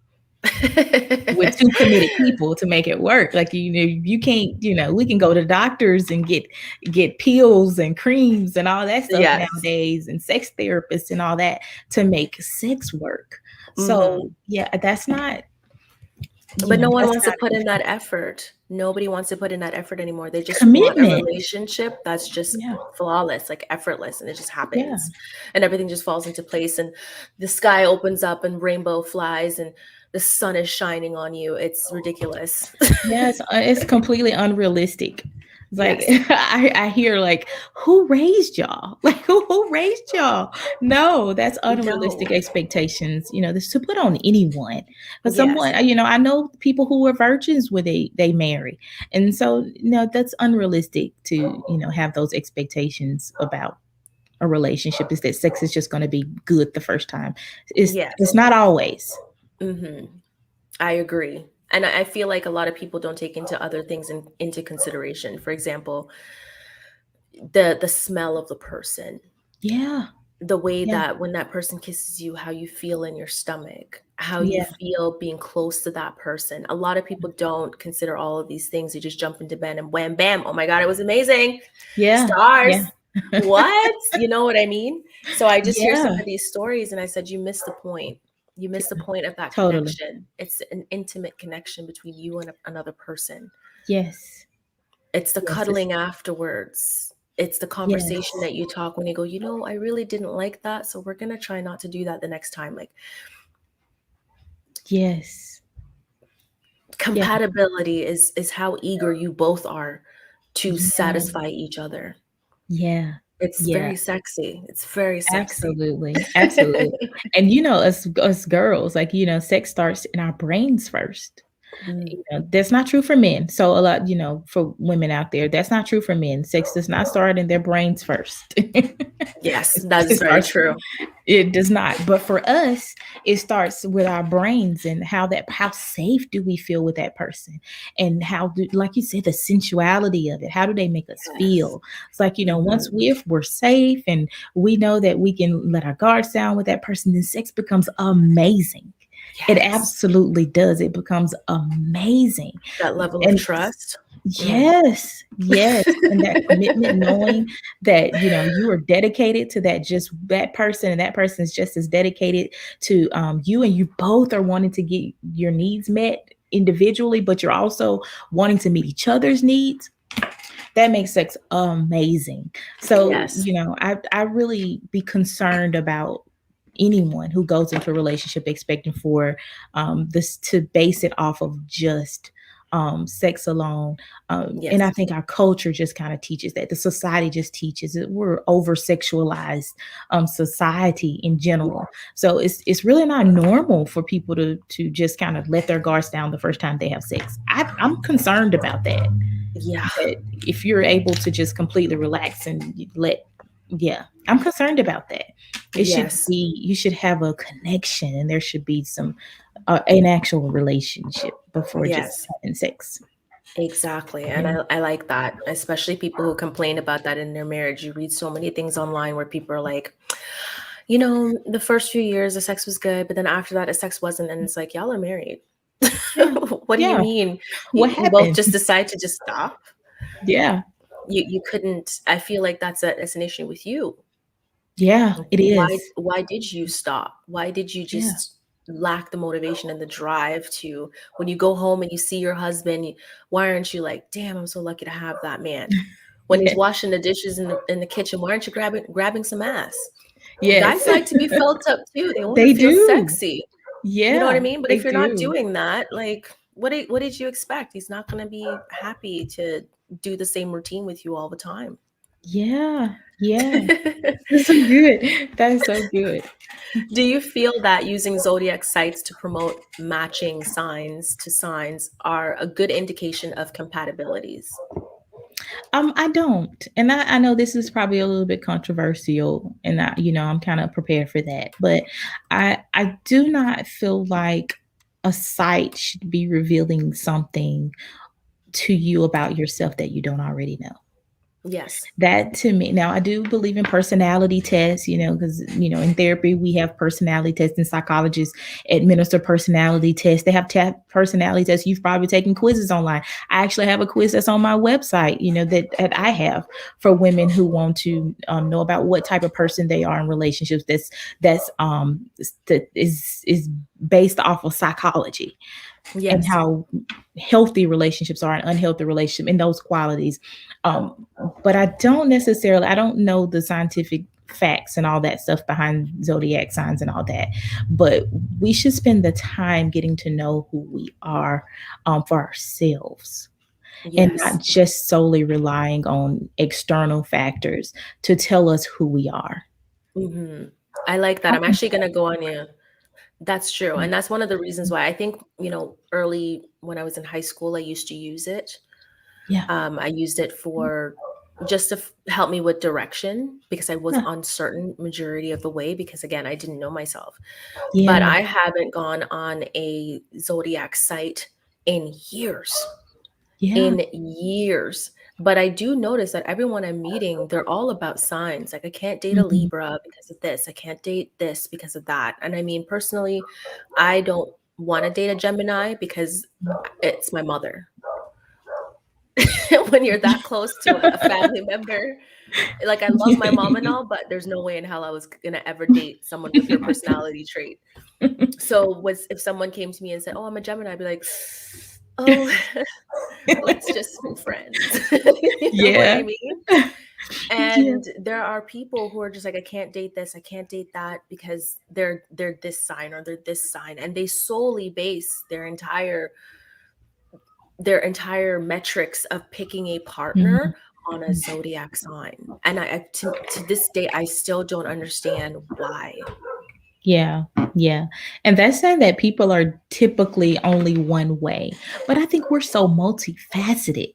with two committed people to make it work. Like you can't. We can go to doctors and get pills and creams and all that stuff Yes. nowadays, and sex therapists and all that to make sex work. So Hmm. yeah, But no one that's wants to not put in that effort. Nobody wants to put in that effort anymore. They just want a commitment. relationship that's just Yeah, flawless, like effortless, and it just yeah. happens. And everything just falls into place and the sky opens up and rainbow flies and the sun is shining on you. It's ridiculous. Yeah, it's completely unrealistic. It's like Yes. I hear like, who raised y'all? Like who raised y'all? No, that's unrealistic No. expectations. This to put on anyone. But Yes. someone, I know people who are virgins when they marry, and so that's unrealistic to have those expectations about a relationship. Is that sex is just going to be good the first time? It's Yes. not always. Hmm. I agree. And I feel like a lot of people don't take into other things into consideration. For example, the smell of the person, Yeah, the way yeah, that when that person kisses you, how you feel in your stomach, how you yeah, feel being close to that person. A lot of people don't consider all of these things. They just jump into bed and wham, bam. Oh my God, it was amazing. yeah, Stars. yeah. What? You know what I mean? So I just hear some Yeah, of these stories and I said, you missed the point. You missed the point of that totally. connection. It's an intimate connection between you and another person. Yes. It's the Yes. cuddling afterwards. It's the conversation Yes. that you talk when you go, I really didn't like that. So we're going to try not to do that the next time. Like Yes. Yeah. compatibility is how eager you both are to Yeah. satisfy each other. Yeah. It's Yeah. very sexy. It's very sexy. Absolutely. Absolutely. And us girls, like, sex starts in our brains first. Mm. That's not true for men. So a lot, for women out there, that's not true for men. Sex does not start in their brains first. Yes, It that is very starts true. It does not. But for us, it starts with our brains and how safe do we feel with that person? And like you said, the sensuality of it. How do they make us Yes. feel? It's like, once Mhm. we're safe and we know that we can let our guards down with that person, then sex becomes amazing. It Yes. absolutely does. It becomes amazing. That level of And trust. Mm. Yes, yes, and that commitment, knowing that, you are dedicated to that person, and that person is just as dedicated to, you, and you both are wanting to get your needs met individually, but you're also wanting to meet each other's needs. That makes sex amazing. So, Yes. I really be concerned about anyone who goes into a relationship expecting for this to base it off of just sex alone. And I Yes. think our culture just kind of teaches that. The society just teaches it. We're over sexualized society in general. So it's really not normal for people to just kind of let their guards down the first time they have sex. I'm concerned about that, Yeah. that if you're able to just completely relax and yeah, I'm concerned about that. Yes. You should have a connection, and there should be some an actual relationship before just Yes. having sex. Exactly. And Yeah. I like that, especially people who complain about that in their marriage. You read so many things online where people are like, the first few years the sex was good, but then after that the sex wasn't. And it's like, y'all are married. Yeah. What do you Yeah. mean? What You both happened? just decide to just stop? Yeah. You couldn't. I feel like that's an issue with you. Yeah, it Why is. why did you stop? Why did you Yeah. just lack the motivation and the drive to, when you go home and you see your husband, why aren't you like, damn, I'm so lucky to have that man? When he's Yes. washing the dishes in the kitchen, why aren't you grabbing some ass? Yes. Guys like to be felt up too. They want to They feel do. sexy. You know what I Yeah, mean? But they if you're not do. doing that, like what did you expect? He's not going to be happy to do the same routine with you all the time. Yeah. Yeah. That's so good. That is so good. Do you feel that using zodiac sites to promote matching signs to signs are a good indication of compatibilities? I don't. And I know this is probably a little bit controversial, and I'm kind of prepared for that. But I do not feel like a site should be revealing something to you about yourself that you don't already know. Yes. That to me, now I do believe in personality tests, because in therapy we have personality tests, and psychologists administer personality tests. They have personality tests. You've probably taken quizzes online. I actually have a quiz that's on my website, that I have for women who want to know about what type of person they are in relationships. That is based off of psychology, and Yes. how healthy relationships are and unhealthy relationship and those qualities. But I don't know the scientific facts and all that stuff behind zodiac signs and all that. But we should spend the time getting to know who we are, for ourselves, and not Yes. just solely relying on external factors to tell us who we are. Hmm. I like that. I I'm think actually going to go on you. That's true. And that's one of the reasons why I think, early when I was in high school, I used to use it. yeah, I used it for just to help me with direction because I was yeah, uncertain majority of the way because again, I didn't know myself. But yeah, I haven't gone on a zodiac site in years, yeah. in years. But I do notice that everyone I'm meeting, they're all about signs. Like, I can't date a Mhm. Libra because of this. I can't date this because of that. And I mean, personally, I don't want to date a Gemini because it's my mother. When you're that close to a family member, like I love my mom and all, but there's no way in hell I was gonna ever date someone with her personality trait. So was if someone came to me and said, "Oh, I'm a Gemini," I'd be like, "Oh, let's just be friends." You know what I Yeah. mean? Yeah. And there are people who are just like, "I can't date this, I can't date that because they're this sign or they're this sign," and they solely base their entire metrics of picking a Mhm. partner on a zodiac sign. And to this day, I still don't understand why. Yeah, yeah. And that's saying that people are typically only one way. But I think we're so multifaceted.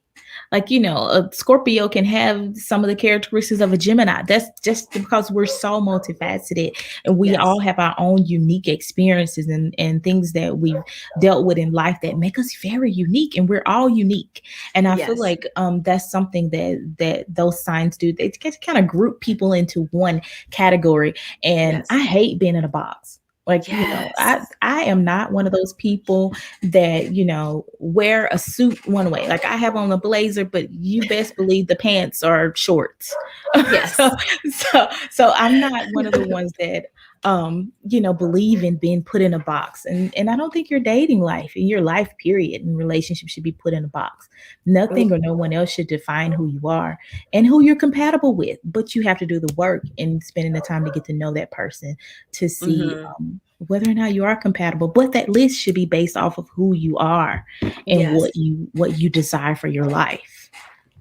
Like, a Scorpio can have some of the characteristics of a Gemini. That's just because we're so multifaceted, and we all Yes. have our own unique experiences and things that we've dealt with in life that make us very unique, and we're all unique. And I feel Yes. like that's something that those signs do. They kind of group people into one category, and I Yes. hate being in a box. Like, Yes. I am not one of those people that, wear a suit one way. Like, I have on a blazer, but you best believe the pants are shorts. so, Yes. so I'm not one of the ones that, believe in being put in a box. And I don't think your dating life and your life period and relationship should be put in a box. Nothing or no one else should define who you are and who you're compatible with, but you have to do the work and spending the time to get to know that person to see Hmm. whether or not you are compatible. But that list should be based off of who you are and Yes. what you desire for your life.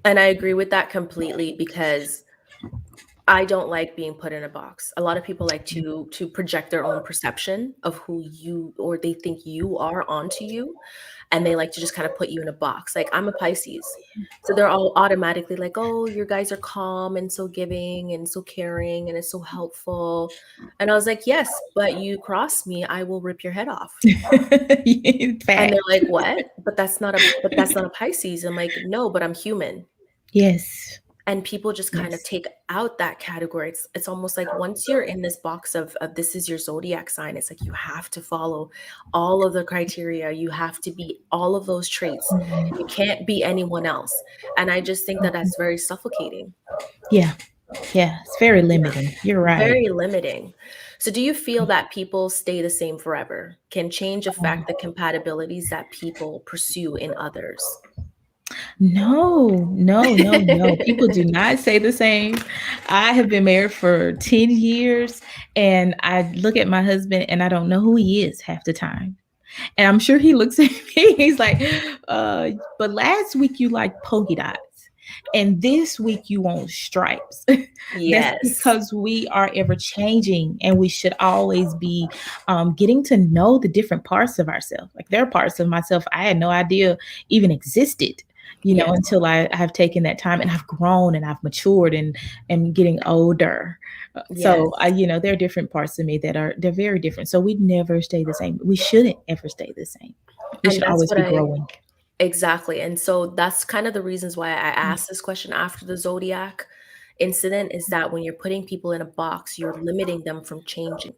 And I agree with that completely because I don't like being put in a box. A lot of people like to project their own perception of who you or they think you are onto you, and they like to just kind of put you in a box. Like I'm a Pisces. So they're all automatically like, "Oh, your guys are calm and so giving and so caring and it's so helpful." And I was like, "Yes, but you cross me, I will rip your head off." And Fact. they're like, "What? But that's not a Pisces." I'm like, "No, but I'm human." Yes. And people just kind of Yes. take out that category. It's almost like once you're in this box of this is your zodiac sign, it's like you have to follow all of the criteria. You have to be all of those traits. Mhm. You can't be anyone else. And I just think that that's very suffocating. Yeah. Yeah. It's very Yeah, limiting. You're right. very limiting. So do you feel that people stay the same forever? Can change affect the compatibilities that people pursue in others? No, no, no, no. People do not say the same. I have been married for 10 years and I look at my husband and I don't know who he is half the time. And I'm sure he looks at me, he's like, but last week you like polka dots. And this week you want stripes. That's Yes. because we are ever changing and we should always be getting to know the different parts of ourselves. Like there are parts of myself I had no idea even existed, Yes. until I have taken that time and I've grown and I've matured and getting older. So Yes. there are different parts of me they're very different. So we never stay the same. We shouldn't ever stay the same. We And should that's always what be I growing. exactly. And so that's kind of the reasons why I asked this question after the zodiac incident is that when you're putting people in a box, you're limiting them from changing.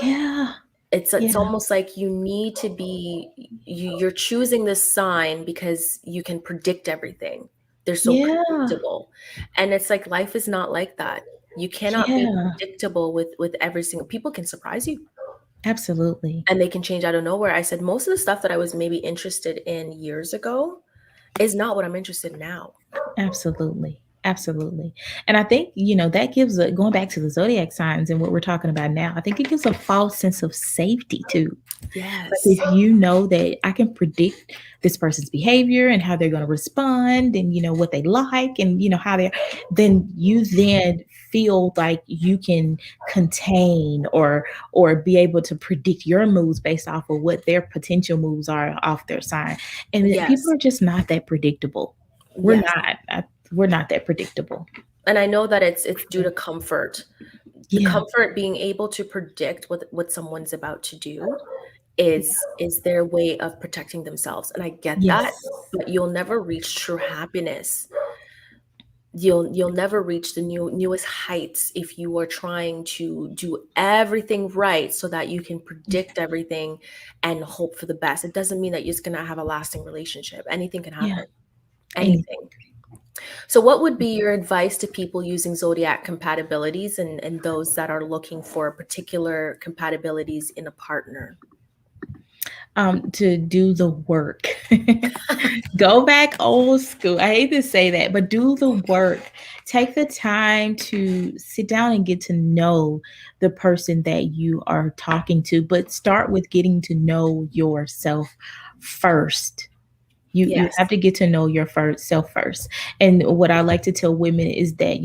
Yeah. It's Yeah. almost like you need to be you're choosing this sign because you can predict everything. They're so Yeah. predictable. And it's like life is not like that. You cannot be Yeah. predictable with every single people can surprise you Absolutely. and they can change out of nowhere. I said most of the stuff that I was maybe interested in years ago is not what I'm interested in now. Absolutely. Absolutely. And I think, that gives going back to the zodiac signs and what we're talking about now, I think it gives a false sense of safety too. Like Yes. if you know that I can predict this person's behavior and how they're going to respond and what they like and how they're then you then feel like you can contain or be able to predict your moves based off of what their potential moves are off their sign. And people Yes. are just not that predictable. We're Yes. not. We're not that predictable. And I know that it's due to comfort. The Yeah. comfort being able to predict what someone's about to do is their way of protecting themselves. And I get that, Yes. but you'll never reach true happiness. You'll never reach the newest heights if you are trying to do everything right so that you can predict everything and hope for the best. It doesn't mean that you're just gonna have a lasting relationship. Anything can Yeah. happen. Anything. Anything. So what would be your advice to people using zodiac compatibilities and those that are looking for particular compatibilities in a partner? To do the work. Go back old school. I hate to say that, but do the work. Take the time to sit down and get to know the person that you are talking to, but start with getting to know yourself first. You Yes. have to get to know your first self first. And what I like to tell women is that,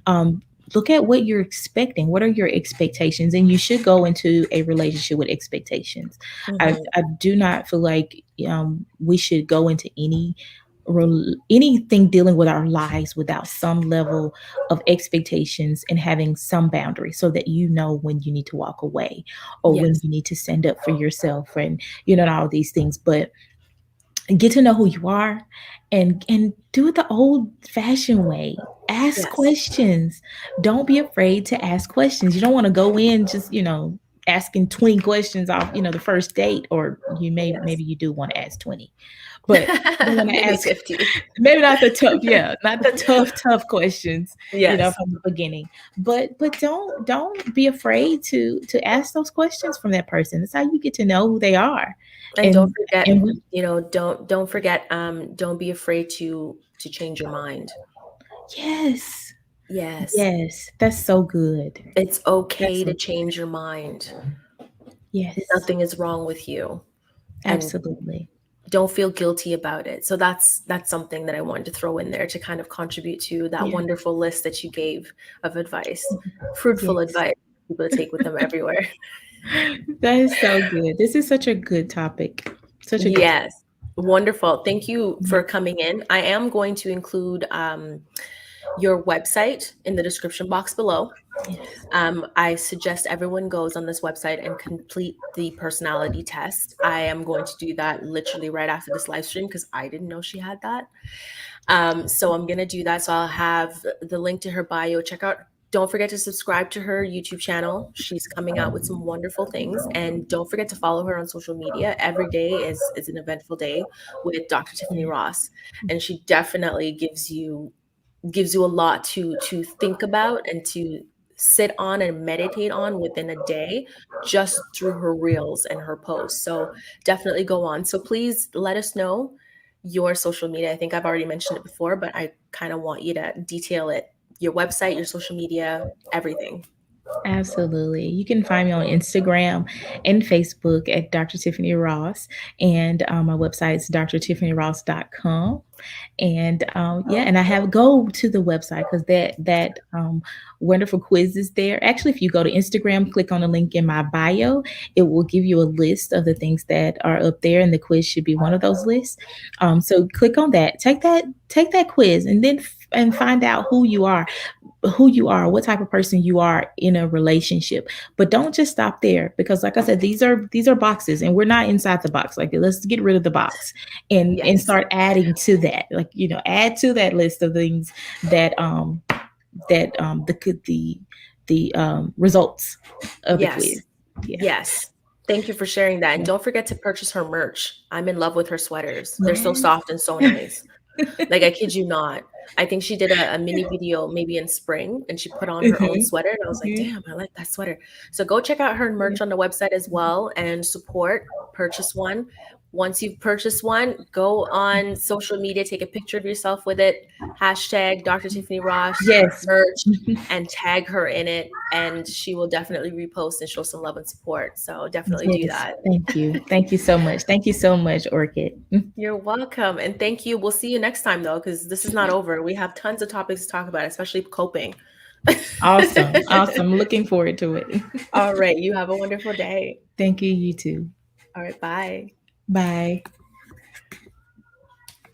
um, look at what you're expecting. What are your expectations? And you should go into a relationship with expectations. Mhm. I do not feel like we should go into anything dealing with our lives without some level of expectations and having some boundaries so that you know when you need to walk away or when Yes. you need to stand up for yourself and and all these things. But get to know who you are and do it the old fashioned way. Ask Yes. questions. Don't be afraid to ask questions. You don't want to go in just, asking 20 questions off, the first date, or maybe Yes. you do want to ask 20, but you want to Maybe ask 50. maybe not the tough, yeah, not the tough questions, Yes. from the beginning. But don't be afraid to ask those questions from that person. That's how you get to know who they are. And don't And forget, and we don't forget, don't be afraid to change your mind. yes, Yes. yes, that's so good. It's That's okay so to good. change your mind. Yes, Nothing is wrong with you. And absolutely. don't feel guilty about it. So that's something that I wanted to throw in there to kind of contribute to that Yeah, wonderful list that you gave of advice. Fruitful yes. advice for people to take with them everywhere. That is so good. This is such a good topic. Such a good topic. Yes. Wonderful. Thank you Yeah. for coming in. I am going to include your website in the description box below. Yes. I suggest everyone goes on this website and complete the personality test. I am going to do that literally right after this live stream because I didn't know she had that. So I'm going to do that. So I'll have the link to her bio. Check out. Don't forget to subscribe to her YouTube channel. She's coming out with some wonderful things, and don't forget to follow her on social media. Every day is an eventful day with Dr. Tiffany Yeah. Ross, and she definitely gives you a lot to think about and to sit on and meditate on within a day just through her reels and her posts. So definitely go on. So please let us know your social media. I think I've already mentioned it before, but I kind of want you to detail it. Your website, your social media, everything. Absolutely. You can find me on Instagram and Facebook at Dr. Tiffany Ross. And my website is drtiffanyross.com. And yeah, and I have go to the website because that wonderful quiz is there. Actually, if you go to Instagram, click on the link in my bio, it will give you a list of the things that are up there, and the quiz should be one of those lists. So click on that, take that quiz, and then and find out who you are, what type of person you are in a relationship. But don't just stop there, because like I said, these are boxes, and we're not inside the box. Like, let's get rid of the box and Yes. start adding to that. Like, add to that list of things that the results of the Yes. quiz. Yeah. Yes. Thank you for sharing that. And Yeah. don't forget to purchase her merch. I'm in love with her sweaters. They're so Yes. soft and so nice. Like, I kid you not. I think she did a mini video maybe in spring and she put on her own Mhm. sweater. And I was like, Mhm. damn, I like that sweater. So go check out her Yeah. merch on the website as well and support, purchase one. Once you've purchased one, go on social media, take a picture of yourself with it, hashtag Dr. Tiffany Ross Yes. merch, and tag her in it. And she will definitely repost and show some love and support. So definitely do Yes. that. Thank you. Thank you so much. Thank you so much, Orchid. You're welcome. And thank you. We'll see you next time, though, because this is not over. We have tons of topics to talk about, especially coping. Awesome. Awesome. Looking forward to it. All right. You have a wonderful day. Thank you. You too. All right. Bye. Bye.